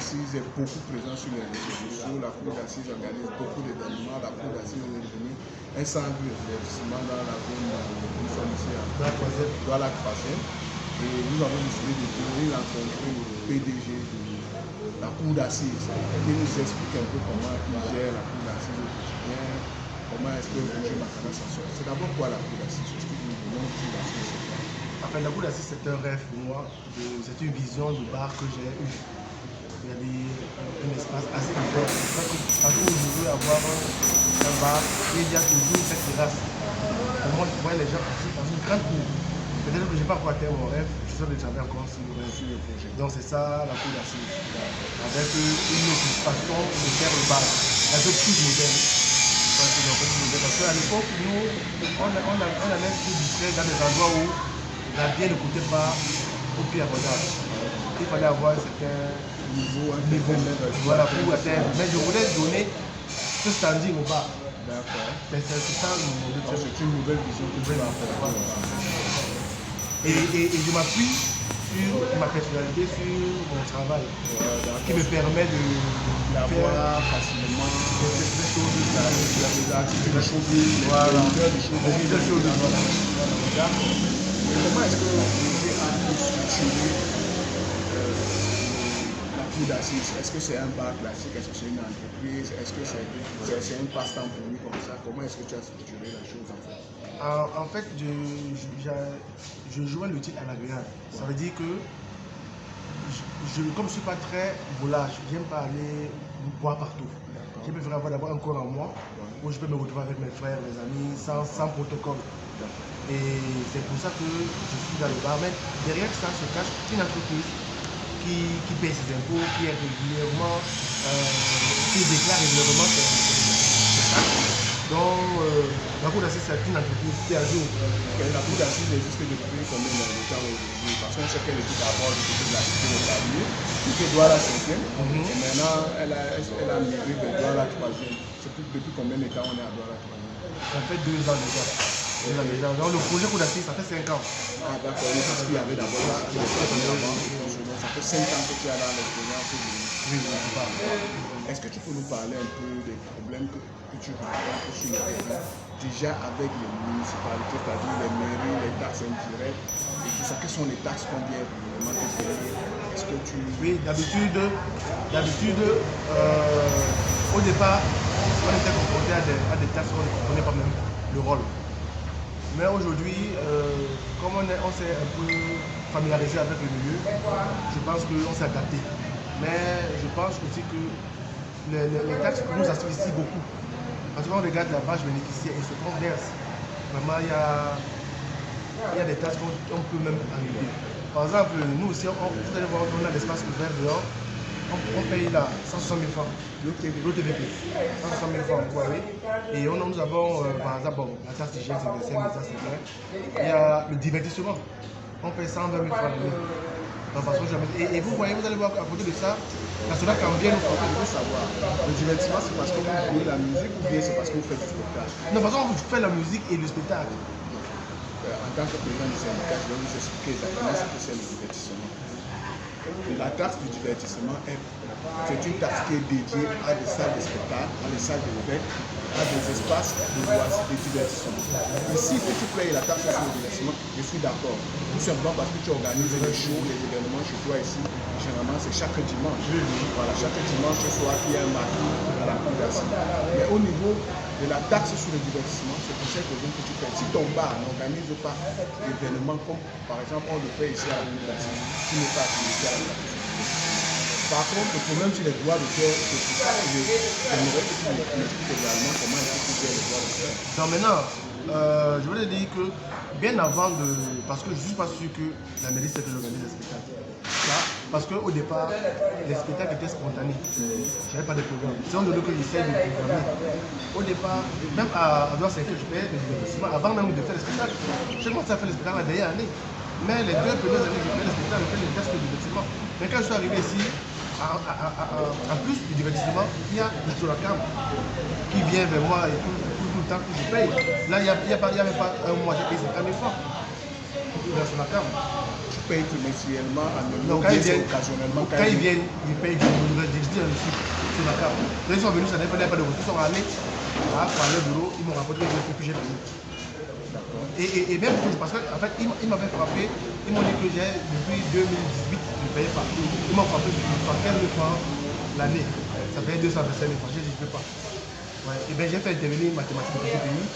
d'assises est beaucoup présent sur les réseaux sociaux. La cour d'assises organise beaucoup d'événements. La cour d'assises est devenue un centre de divertissement dans la zone où nous sommes ici à Douala-Croisset. Et nous avons décidé de venir rencontrer le PDG de la cour d'assises qui nous explique un peu comment il gère la cour d'assises au quotidien, comment est-ce que Roger Makana s'en sort. C'est d'abord quoi la cour d'assises? Est-ce que vous voulez une cour d'assises? Enfin, la cour d'assises, c'est un rêve pour moi. C'est une vision de bar que j'ai eue. Il y avait un espace assez grand. Partout où je veux avoir un bar, il y a toujours cette terrasse. Pour moi, je vois les gens assis dans une grande cour. Peut-être que je n'ai pas encore atteint mon rêve, je suis sûr que j'avais encore sur le projet. Donc c'est ça la cour d'assises. Avec une occupation de faire le bar. Un peu plus moderne. Parce qu'à l'époque, nous, on allait se distraire dans des endroits où la bière ne coûtait pas au prix abordable. Il fallait avoir un certain niveau, voilà, pour atteindre. Mais je voulais donner ce standing au bar. D'accord. C'est ça le modèle. C'est une nouvelle vision que tu vas apporter. Et je m'appuie sur ma personnalité, sur mon travail, qui me permet d'avoir facilement des choses, des showbiz, voilà. Comment est-ce que vous avez structuré la cour d'assises? Est-ce que c'est un bar classique? Est-ce que c'est une entreprise? Est-ce que c'est un passe-temps pour nous comme ça? Comment est-ce que tu as structuré la chose en fait? En fait, je jouais le titre à l'agréable. Ça veut dire que, comme je ne suis pas très volage, je n'aime pas aller boire partout. Je préfère avoir d'abord un corps en moi, où je peux me retrouver avec mes frères, mes amis, sans protocole. Et c'est pour ça que je suis dans le bar. Mais derrière ça se cache une entreprise qui paye ses impôts, qui est régulièrement, qui déclare régulièrement ses taxes. Donc, la cour d'assises, c'est une entreprise qui a jour. La cour d'assises existe depuis combien de temps aujourd'hui? Parce qu'on sait qu'elle était d'abord du côté de la cité de Paris, qui était Douala 5e, et maintenant elle a migré de Douala 3e. Depuis combien de temps on est à Douala 3e? Ça fait 2 ans déjà. Donc, le projet cour d'assises, ça fait 5 ans. Ah d'accord, parce qu'il y avait d'abord la cité de Paris. Ça fait 5 ans que tu as dans l'expérience. Est-ce que tu peux nous parler un peu des problèmes que tu rencontres sur le terrain, déjà avec les municipalités, c'est-à-dire les mairies, les taxes indirectes et tout ça? Quelles sont les taxes qu'on vient vraiment te payer? Est-ce que tu... Oui, d'habitude, au départ, on était confronté à des taxes qu'on ne comprenait pas même le rôle. Mais aujourd'hui, comme on s'est un peu familiarisé avec le milieu, je pense qu'on s'est adapté. Mais je pense aussi que les taxes nous asphyxient beaucoup. Parce qu'on regarde la page bénéficiaire et ce qu'on verse, vraiment il y a des taxes qu'on peut même arriver. Par exemple, nous aussi, vous allez voir, on a l'espace ouvert dehors, on paye là 160 000 francs, l'OTVP, 160 000 francs, vous voyez. Et nous avons, par exemple, bon, la taxe d'hygiène, c'est 5 000, ça c'est vrai. Il y a le divertissement, on paye 120 000 francs. Et vous voyez, vous allez voir à côté de ça, la soda Cambien nous propose. Je veux savoir, le divertissement c'est parce que vous jouez la musique ou bien c'est parce que vous faites du spectacle? Non, parce qu'on fait la musique et le spectacle. En tant que président du syndicat, je vais vous expliquer exactement ce que c'est le divertissement. La taxe du divertissement, c'est une taxe qui est dédiée à des salles de spectacle, à des salles de fête, à des espaces de loisirs, de divertissement. Ici, si tu payes la taxe sur le divertissement, je suis d'accord. Tout simplement parce que tu organises les shows, les événements chez toi ici. Généralement, c'est chaque dimanche. Voilà, chaque dimanche soir, il y a un mardi à la cour d'assises. Mais au niveau de la taxe sur le divertissement, c'est pour cette raison que tu payes. Si ton bar n'organise pas d'événements comme, par exemple, on le fait ici à la cour d'assises, tu n'es pas administré à la taxe. Par contre, le problème sur les droits d'auteur, c'est pour ça que j'aimerais que tu m'expliques également comment est-ce que tu gères les droits d'auteur. Non, maintenant, je voulais dire que bien avant de... Parce que je ne suis pas sûr que la mairie sait que j'organise des spectacles. Parce qu'au départ, les spectacles étaient spontanés. Je n'avais pas de programme. C'est un de que j'essaie de programmer. Au départ, même à Douala 5e, je payais des divertissements avant même de faire les spectacles. J'ai commencé à faire les spectacles la dernière année. Mais les 2 premières années, je faisais les spectacles, je faisais les tests de divertissement. Mais quand je suis arrivé ici, en plus du divertissement, il y a la Solacam qui vient vers moi et tout le temps que je paye. Là, il n'y avait pas un mois, j'ai payé 50 000 francs. La Solacam. payes trimestriellement, Non, quand ils viennent, occasionnellement. quand ils viennent, ils payent du sur la carte. Quand ils sont venus, ça n'est pas de ressources, ils sont allés pour aller au bureau, ils m'ont rapporté que j'ai payé. Et même parce qu'en fait, ils m'avaient frappé, ils m'ont dit que depuis 2018, je ne payais pas. Ils m'ont frappé par 15 000 francs l'année. Ça payait 225 000 francs, je dis je ne peux pas. Ouais. Et bien j'ai fait intervenir mathématiques de ce pays,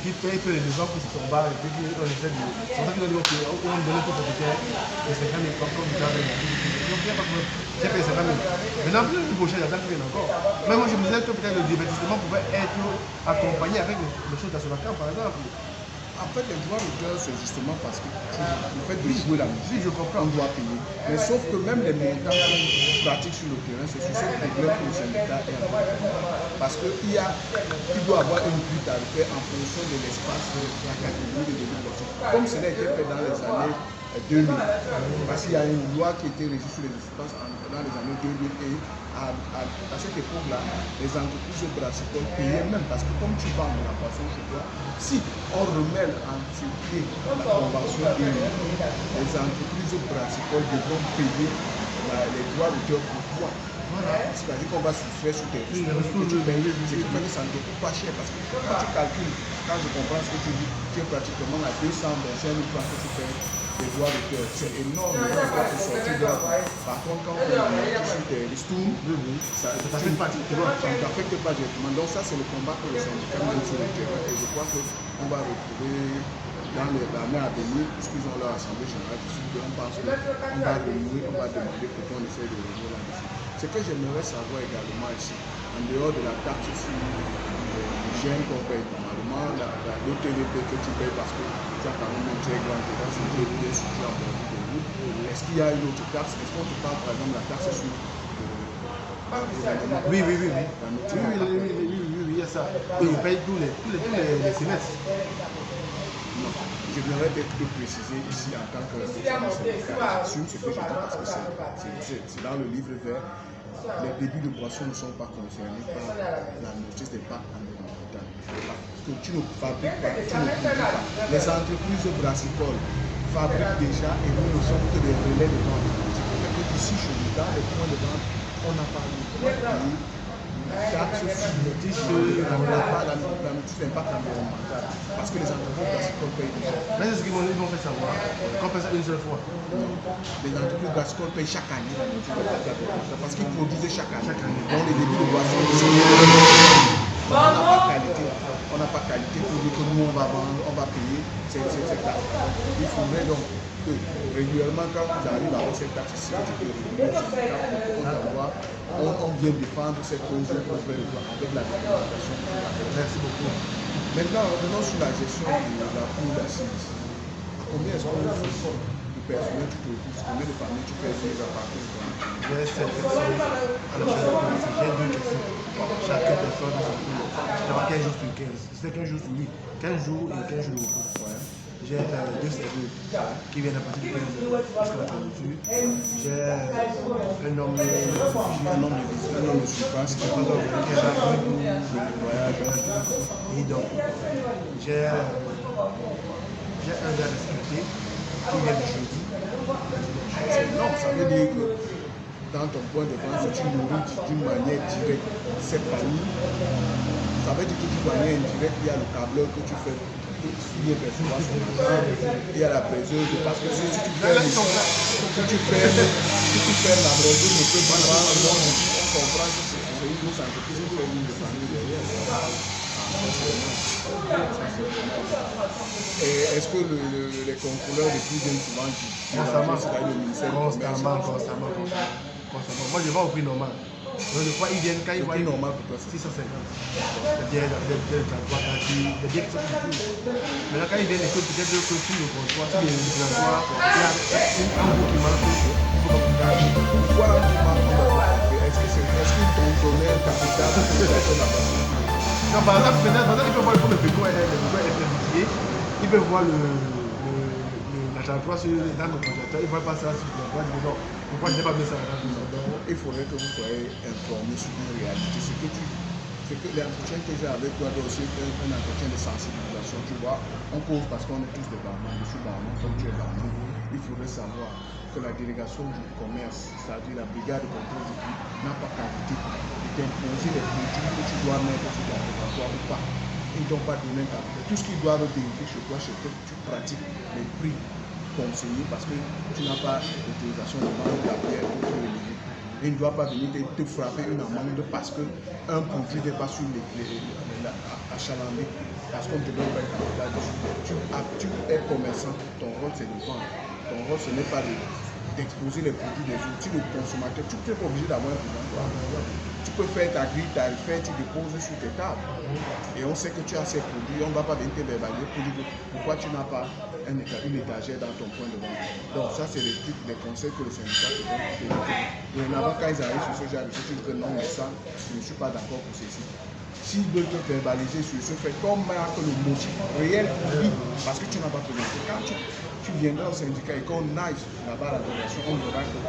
qui paye que les gens qui se sont barrés, et puis on essaie de. C'est pour ça qu'ils ont dit qu'on donne tout pour faire les 50 000 francs comme j'avais dit. Donc j'ai payé 50 000. Maintenant, plus prochain, j'attends qu'il y en ait encore. Mais moi je me disais que peut-être le divertissement pouvait être accompagné avec les choses sur la carte, par exemple. En fait, les droits d'auteur, c'est justement parce que le fait de jouer la musique, je comprends. on doit payer. Mais sauf que même les montants qu'on pratique sur le terrain, c'est sur ce problème que le syndicat est en train. Parce qu'il doit avoir une grille tarifaire en fonction de l'espace de la catégorie de développement. Comme cela a été fait dans les années 2000. Parce qu'il y a une loi qui était régie sur les espaces dans les années 2000 et à cette époque-là, les entreprises brassicoles payaient même parce que comme tu vends de la poisson chez toi, si on remet en circuit la convention 2000, les entreprises brassicoles devront payer les droits d'auteur pour toi. Voilà. C'est-à-dire qu'on va souffrir sur tes ressources. Ce qui fait que ça ne te coûte pas cher parce que quand tu calcules, quand je comprends ce que tu dis, tu es pratiquement à 225 000 francs que tu payes des droits d'auteur. C'est énorme pour sortir de là. Par contre, quand on est sur tes ristournes, ça ne t'affecte pas directement. Donc ça, c'est le combat que le syndicat mène sur le terrain et je crois qu'on va retrouver dans l'année à venir, puisqu'ils ont leur assemblée générale, on pense qu'on va réunir, on va demander pour qu'on essaie de revenir là-dessus. Ce que j'aimerais savoir également ici, en dehors de la taxe sur l'hygiène qu'on paye normalement, l'OTVP que tu payes parce que tu as quand même un très grand débat, c'est bien situé en bordure de route. Est-ce qu'il y a une autre taxe? Est-ce qu'on te parle par exemple de la taxe sur Oui, il y a ça. Oui, ils payent tous les semestres. Non, je voudrais être précisé ici en tant que syndicat. J'assume ce que je dis parce que c'est dans le livre vert. Les débits de boissons ne sont pas concernés par la notice des parcs environnementaux. Parce que tu ne fabriques pas, tu ne produis pas. Les entreprises brassicoles fabriquent déjà et nous ne sommes que des relais de vente. Ce qui fait que d'ici chez nous, dans les points de vente, on n'a pas le droit de payer taxe sur notice la notice d'impact environnemental. Parce que les entreprises brassicoles payent déjà. Mais c'est ce qu'ils vont faire savoir. Qu'on fait ça une seule fois. Non. Les entreprises brassicoles payent chaque année la notice d'impact environnemental parce qu'ils produisent chaque année. Donc les débits de boissons on n'a pas qualité. On n'a pas qualité pour dire que nous on va vendre, on va payer cette taxe. Il faudrait donc que régulièrement quand vous arrivez à avoir cette taxe ici, on vient défendre cette cause avec la réglementation. Merci beaucoup. Maintenant, revenons sur la gestion de la cour d'assises. Combien est-ce qu'on fait de personnel tu te retrouves? Combien de familles tu fais vivre à partir de toi? J'ai 7 personnes. Alors, j'ai 2 questions. Chaque personne a son tour. D'abord 15 jours sur 15. C'est 15 jours sur 8. 15 jours et 15 jours de repos. Ouais. J'ai 2 serveurs qui viennent à partir de 15 heures jusqu'à la fermeture. J'ai un homme de surface qui est pas dans le voyage. Et donc, j'ai un gars de sécurité qui vient de jeudi. Non, ça veut dire que dans ton point de vente, si tu nourris d'une manière directe cette famille, ça veut dire que d'une manière indirecte, il y a le câbleur que tu fais. Il y a percevoir son argent, il y a la préseuse, parce que si tu fais la brosure, ne peut pas avoir, on comprend que c'est une grosse entreprise qui fait une de famille derrière. Et est-ce que les contrôleurs de plus viennent souvent du ministère constamment. Moi je vais au prix normal. Donc je crois qu'ils viennent quand ils voient normal pour toi 650. C'est-à-dire des transports qui sont plus. Maintenant quand ils viennent, peut-être que sur le comptoir, sur les transports, il y a un bout qui manque. Pourquoi un bout manque? Est-ce qu'ils contrôlent un capital de la non, par exemple, ils peuvent voir le béton est étudié, ils peuvent voir la trajectoire dans le projecteur, ils ne voient pas ça sur le droit du béton. Pourquoi je n'ai pas mis ça dans le béton? Il faudrait que vous soyez informé sur une réalité. C'est que l'entretien que j'ai avec toi doit aussi être un entretien de sensibilisation. Tu vois, on cause parce qu'on est tous des barman. Je suis barman, comme tu es barman. il faudrait savoir que la délégation du commerce, c'est-à-dire la brigade de contrôle du prix, n'a pas qualité de t'imposer les produits que tu dois mettre sur ton présentoir ou pas. Ils ne t'ont pas donné un qualité. Tout ce qu'ils doivent vérifier chez toi, c'est que tu pratiques les prix conseillés parce que tu n'as pas l'autorisation de vendre la bière pour le milieu. Il ne doit pas venir te frapper une amende parce qu'un produit n'est pas sur achalandé, parce qu'on te donne pas un capital dessus. Tu es commerçant, ton rôle c'est de vendre. Ton rôle ce n'est pas d'exposer les produits des autres. Tu es le consommateur, tu n'es pas obligé d'avoir un présentoir. Tu peux faire ta grille tarifaire, tu déposes sur tes tables. Et on sait que tu as ces produits, on ne va pas venir te verbaliser pour dire pourquoi tu n'as pas une étagère dans ton point de vente. Donc ça, c'est les conseils que le syndicat te donne. Et là-bas, quand ils arrivent sur ce genre de choses, ils disent non, mais ça, je ne suis pas d'accord pour ceci. S'ils veulent te verbaliser sur ce fait, comme marque le motif réel, oui, parce que tu n'as pas présenté. Quand tu viendras au syndicat et qu'on aille là-bas à la délégation, on verra que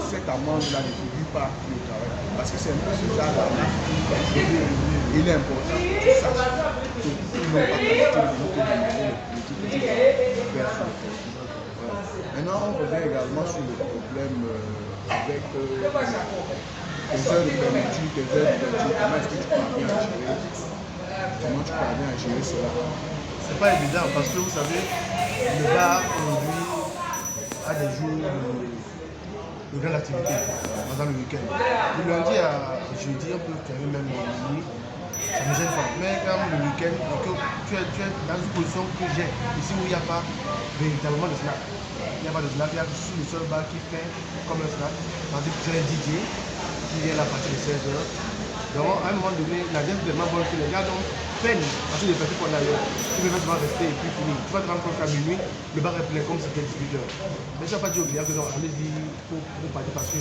cette amende-là ne produit pas le travail. Parce que c'est un peu ce genre d'arnaque. Il est important que tu saches qu'ils n'ont pas qualité de te demander le produit que tu vas faire sur le produit. Maintenant, on revient également sur le problème avec tes heures de fermeture, tes heures d'ouverture. Comment est-ce que tu parviens à gérer? Comment tu parviens à gérer cela? C'est pas évident parce que vous savez, le bar aujourd'hui a des jours de grande activité pendant le week-end. Du lundi à jeudi, on peut fermer même minuit, ça ne me gêne pas. Mais quand le week-end, tu es dans une position que j'ai ici où il n'y a pas véritablement de snack. Il n'y a pas de snack, il y a juste le seul bar qui fait comme un snack. Tandis que tu as un DJ qui vient à partir de 16h. Donc à un moment donné, la dette est tellement bonne que les gars donc peine parce que les personnes qu'on a là, ils peuvent vraiment rester et puis finir. Tu vas te rendre compte qu'à minuit, le bar est plein comme si c'était 18h. Mais tu n'as pas dit au client que non, allez-y pour partir parce que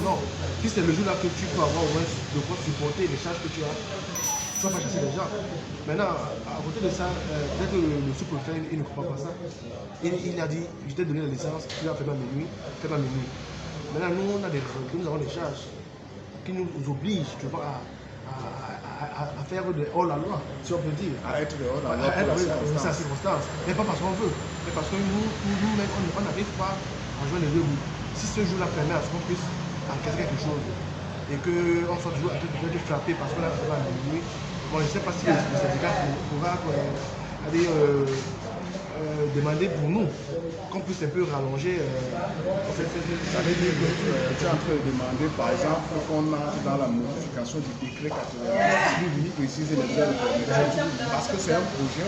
non. Si c'est le jour là que tu peux avoir au moins de quoi supporter les charges que tu as, tu vas pas chasser les gens. Maintenant, à côté de ça, peut-être que le sous-préfet, il ne comprend pas ça. Il a dit, je t'ai donné la licence, tu l'as fait à minuit, fais pas minuit. Maintenant, nous, nous avons des charges qui nous obligent, tu vois, à faire de hors la loi, si on peut dire. À être dehors la loi pour la circonstance. Mais pas parce qu'on veut, mais parce que nous-mêmes, on n'arrive pas à joindre les deux bouts. Si ce jour-là permet à ce qu'on puisse encaisser quelque chose et qu'on soit toujours en train de frapper parce qu'on a fait la minuit, bon, je ne sais pas si le syndicat pourra demander pour nous qu'on puisse un peu rallonger. Ça veut dire que tu es en train de demander, par exemple, qu'on a dans la modification du décret 90, préciser les heures de fermeture, parce que c'est un projet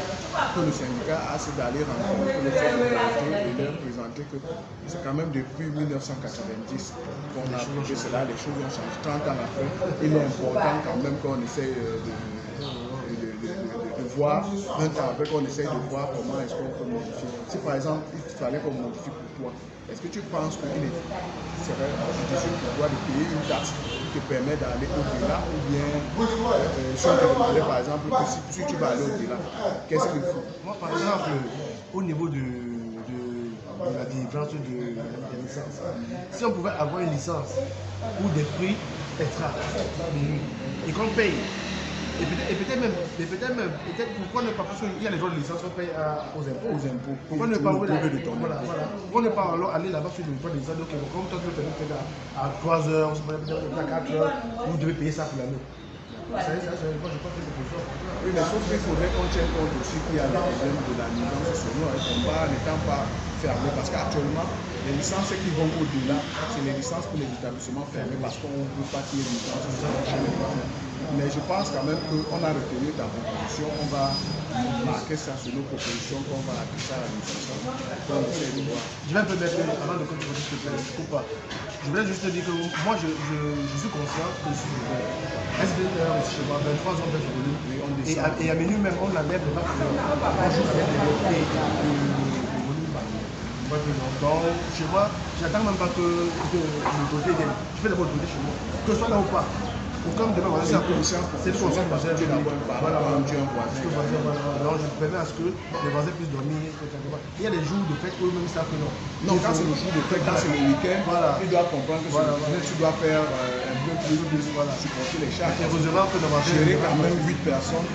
que le syndicat a, c'est d'aller rencontrer les autorités et leur présenter que c'est quand même depuis 1990 qu'on a approuvé cela, les choses ont changé 30 ans après. Il est important quand même qu'on essaye de voir, un temps après qu'on essaye de voir comment est-ce qu'on peut modifier. Si par exemple il fallait qu'on modifie pour toi, est-ce que tu penses qu'il serait judicieux pour toi de payer une taxe qui te permet d'aller au-delà, ou bien si on te demandait par exemple que si tu vas aller au-delà, qu'est-ce qu'il faut? Moi par exemple, au niveau de la délivrance de licence, si on pouvait avoir une licence ou des prix extra et qu'on paye, et peut-être même, pourquoi ne pas, parce qu'il y a les droits de licence qu'on paye aux impôts. Pourquoi ne pas aller là-bas sur le droit de licence, donc comme toi tu le fais à 3h, à 4h, vous devez payer ça pour l'année. Oui, mais sauf qu'il faudrait qu'on tienne compte aussi qu'il y a le problème de la nuisance sonore et qu'on va n'étant pas fermé, parce qu'actuellement, les licences qui vont au-delà, c'est les licences pour les établissements fermés parce qu'on ne veut pas qu'il y ait des licences chez les parents. Mais je pense quand même qu'on a retenu ta proposition, on va marquer ça sur nos propositions, qu'on va appliquer ça à l'administration. Je vais un peu mettre, avant de continuer, s'il te plaît, je ne coupe pas. Je voulais juste te dire que moi, je suis conscient que je suis chez moi, 23 ans de volume. Et à minuit même, on enlève le bac. On joue avec le volume bas. Donc, chez moi, j'attends même pas que l'autorité vienne. Je fais d'abord l'autorité chez moi. Que ce soit là ou pas. Comme demain, C'est une conscience professionnelle parce que tu es d'abord un parent, tu es un voisin. Donc je permets à ce que les voisins puissent dormir. Il y a des jours de fête où eux-mêmes savent que non. Non, quand c'est le jour de fête, quand c'est le week-end, tu dois comprendre que tu dois faire un peu plus supporter les charges. Gérer quand même 8 personnes,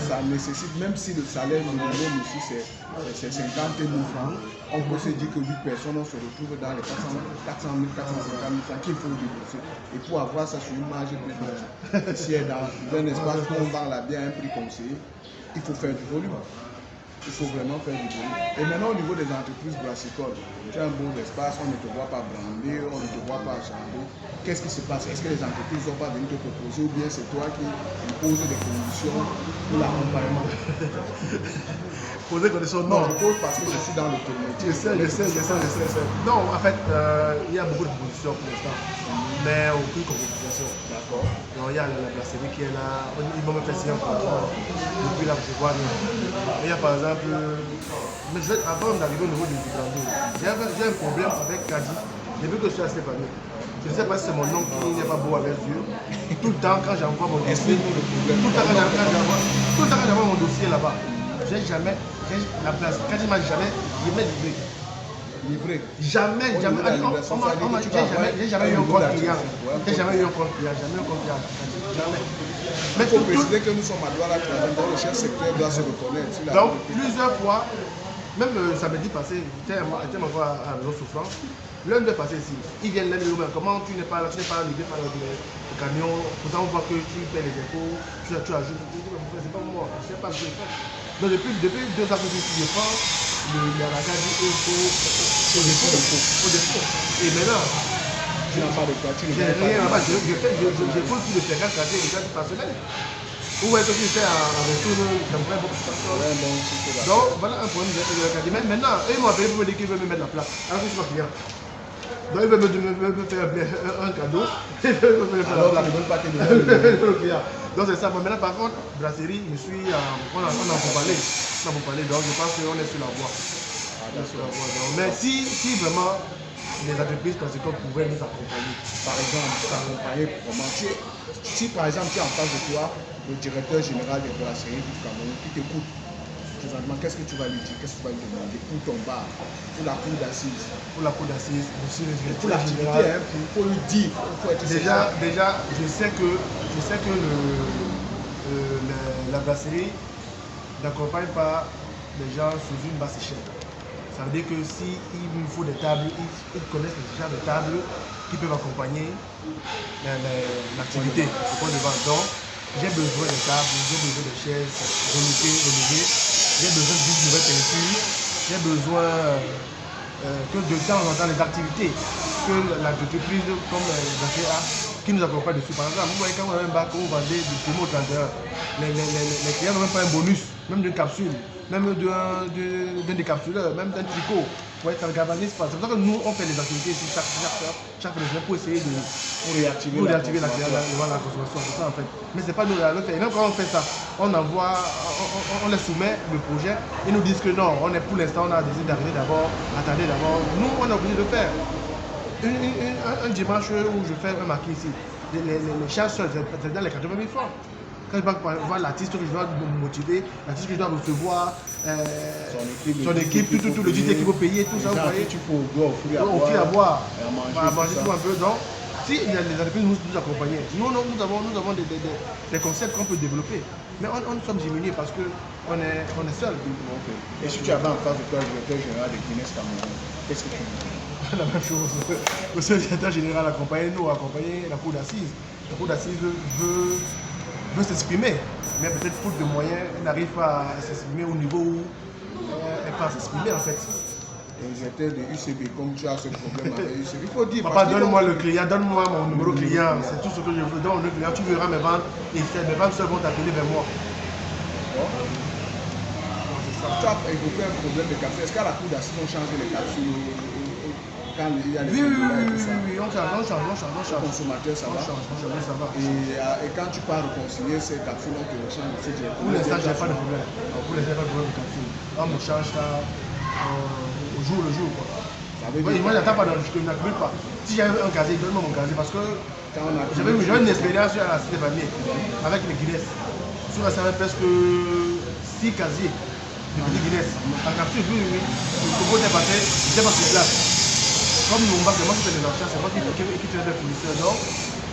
ça nécessite, même si le salaire minimum ici c'est 50 000 francs, on peut se dire que 8 personnes, on se retrouve dans les 400 000, 450 000 francs qu'il faut débourser. Et pour avoir ça sur une marge plus basse, si elle est dans un espace où on vend la bière à un prix conseillé, il faut faire du volume. Il faut vraiment faire du volume. Et maintenant, au niveau des entreprises brassicoles, tu as un bon espace, on ne te voit pas brander, on ne te voit pas chamber. Qu'est-ce qui se passe? Est-ce que les entreprises ne sont pas venues te proposer ou bien c'est toi qui imposes des conditions pour l'accompagnement? Poser conditions, non. Je pose parce que je suis dans l'automotive. Je sais. Non, en fait, il y a beaucoup de propositions pour l'instant, mais aucune concrétisation. D'accord. Il y a la brasserie qui est là, ils vont me faire signer un contrat depuis là, je vois rien. Il y a par exemple, mais avant d'arriver au niveau du branding, j'ai un problème avec Kadi. Depuis que je suis à cette famille, je ne sais pas si c'est mon nom qui n'est pas beau à mes yeux. Tout le temps, quand j'envoie mon dossier, tout le temps quand j'envoie mon dossier là-bas, j'ai jamais, la place, Kadi m'a jamais livré. Jamais. J'ai jamais eu un compte client. Jamais. Mais il faut préciser que nous sommes à Douala, donc le chef secteur doit se reconnaître. Donc, plusieurs fois, même samedi passé, j'étais encore à la maison souffrance. L'un de passé ici, ils viennent là, comment tu n'es pas là, tu n'es pas arrivé par le camion, pourtant on voit que tu fais les dépôts, tu ajoutes, c'est pas moi, je ne sais pas ce que je fais. Donc depuis 2 ans que je prends la carte au dépôt. Et maintenant, tu n'as pas de quoi, tu n'as rien là-bas, je pose plus de 50 quartiers de carte par semaine. Où est-ce que tu fais un retour, j'aimerais beaucoup de personnes. Donc voilà un problème de carte. Mais maintenant, ils m'ont appelé pour me dire qu'ils veulent me mettre la place. Alors que je suis pas client. Donc ils veulent me faire un cadeau. Alors là, ne donne pas que de donc c'est ça. Maintenant par contre, brasserie, on a pour parler. Donc je pense qu'on est sur la voie. Mais si vraiment les entreprises conséquentes pouvaient nous accompagner. Par exemple, t'accompagner comment si par exemple tu es en face de toi, le directeur général des brasseries du Cameroun qui t'écoute, présentement, qu'est-ce que tu vas lui dire, qu'est-ce que tu vas lui demander pour ton bar, pour la cour d'assises? Pour la cour d'assises, pour l'activité, pour lui dire, faut être déjà, je sais que la brasserie n'accompagne pas les gens sous une basse échelle. Ça veut dire que s'il me faut des tables, ils connaissent déjà des tables qui peuvent accompagner l'activité, le point de vente. Donc, j'ai besoin de tables, j'ai besoin de chaises renouvelées, j'ai besoin d'une nouvelle peinture, j'ai besoin que de temps en temps les activités que l'entreprise comme la qui nous accompagne dessus. Par exemple, vous voyez quand on a un bar, quand vous vendez du promo au 31, les clients n'ont même pas un bonus, même d'une capsule, même d'un décapsuleur, même d'un tricot. Ouais, ça ne galvanise pas. C'est pour ça que nous, on fait des activités ici chaque semaine pour essayer de réactiver la consommation. C'est ça en fait. Mais ce n'est pas nous à le faire. Et même quand on fait ça, on les soumet le projet. Ils nous disent que non, pour l'instant, on a décidé d'arriver d'abord, attendez d'abord. Nous, on est obligé de faire. Un dimanche où je fais un maquis ici, les charges seules, c'est dans les 80 000 francs. Quand je vais voir l'artiste que je dois me motiver, l'artiste que je dois recevoir, son équipe, tout le DJ qui va payer, tout ça, vous voyez. Tu peux offrir à boire, à manger tout un peu. Donc, si les entreprises nous accompagnent, nous avons des concepts qu'on peut développer. Mais on sommes diminués parce qu'on est seuls. Et si tu avais en face de toi le directeur général de Guinness Cameroun, qu'est-ce que tu dis? La même chose. Le secrétaire général accompagner la cour d'assises. La cour d'assises veut s'exprimer, mais peut-être faute de moyens, elle n'arrive pas à s'exprimer au niveau où elle peut s'exprimer en fait. Et j'étais de UCB, comme tu as ce problème avec UCB, il faut dire. Papa, donne-moi le client, donne-moi mon numéro client, c'est tout ce que je veux. Donne-moi le client, tu verras mes ventes et mes ventes seules vont t'appeler vers moi. Tu as évoqué un problème de capsule. Est-ce qu'à la cour d'assises, on change les capsules? Oui, on change. Le consommateur, ça va. Et quand tu pars réconcilier ces capsules, on te rechange aussi directement. Pour l'instant, je n'ai pas de problème. Pour l'instant, pas de problème de capsule. On me change ça au jour le jour. Moi, j'attends pas, je n'accumule pas. Si j'ai un casier, donne-moi mon casier parce que J'avais une expérience à la cité Vanier avec les Guinness. Sur la salle presque 6 casiers de petits Guinness. En capture, oui, le Congo est passé, j'étais pas sur place. Comme mon bac de moi, c'était des anciens, c'est moi qui faisais le fournisseur. Donc,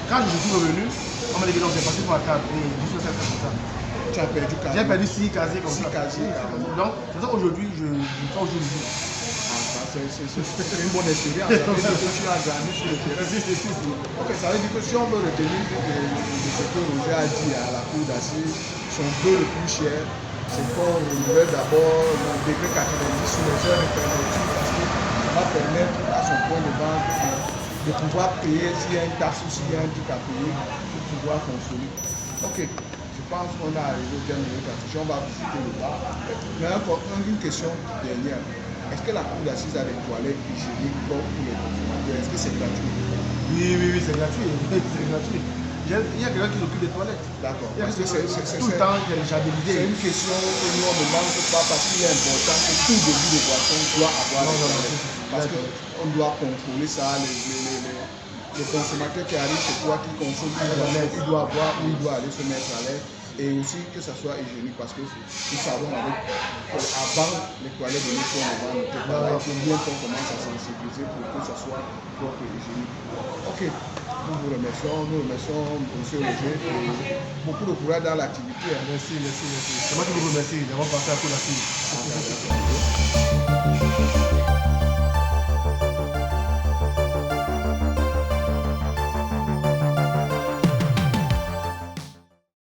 quand je suis revenu, on m'a dit que non, j'ai passé pour la table et je suis resté comme ça. Tu as perdu 4. J'ai perdu 6 casiers comme 6 ça. casiers. Donc, c'est ça qu'aujourd'hui, je fais au jour le jour. C'est une bonne expérience. Ça veut dire que tu as gagné sur le terrain. Ok, ça veut dire que si on veut retenir de ce que Roger a dit à la cour d'assises, son vœu le plus cher, c'est qu'on renouvelle d'abord le décret 90 sur les heures de fermeture parce que ça va permettre à son point de vente de pouvoir payer s'il y a une taxe ou s'il y a un truc à payer pour pouvoir consommer. Ok, je pense qu'on a arrivé au terme de notre discussion, on va visiter le bar. Mais encore une question dernière. Est-ce que la cour d'assises a des toilettes hygiéniques pour les consommateurs? Est-ce que c'est gratuit? Oui, c'est gratuit. C'est gratuit. Il y a quelqu'un qui s'occupe des toilettes. D'accord. Parce que c'est tout le temps téléchargé. C'est une question que nous on ne demande pas parce qu'il est important que tout début de boisson doit avoir des toilettes. Parce qu'on doit contrôler ça. Les consommateurs qui arrivent chez toi, qui consomment, il doit voir où il doit aller se mettre à l'aise. Et aussi que ça soit hygiénique parce que nous savons avant les toilettes de l'école, il faut bien qu'on commence à sensibiliser pour que ça soit propre et hygiénique. Ok, nous vous remercions, M. Roger, et beaucoup de courage dans l'activité. Merci. C'est moi qui vous remercie d'avoir passé à coup d'assise.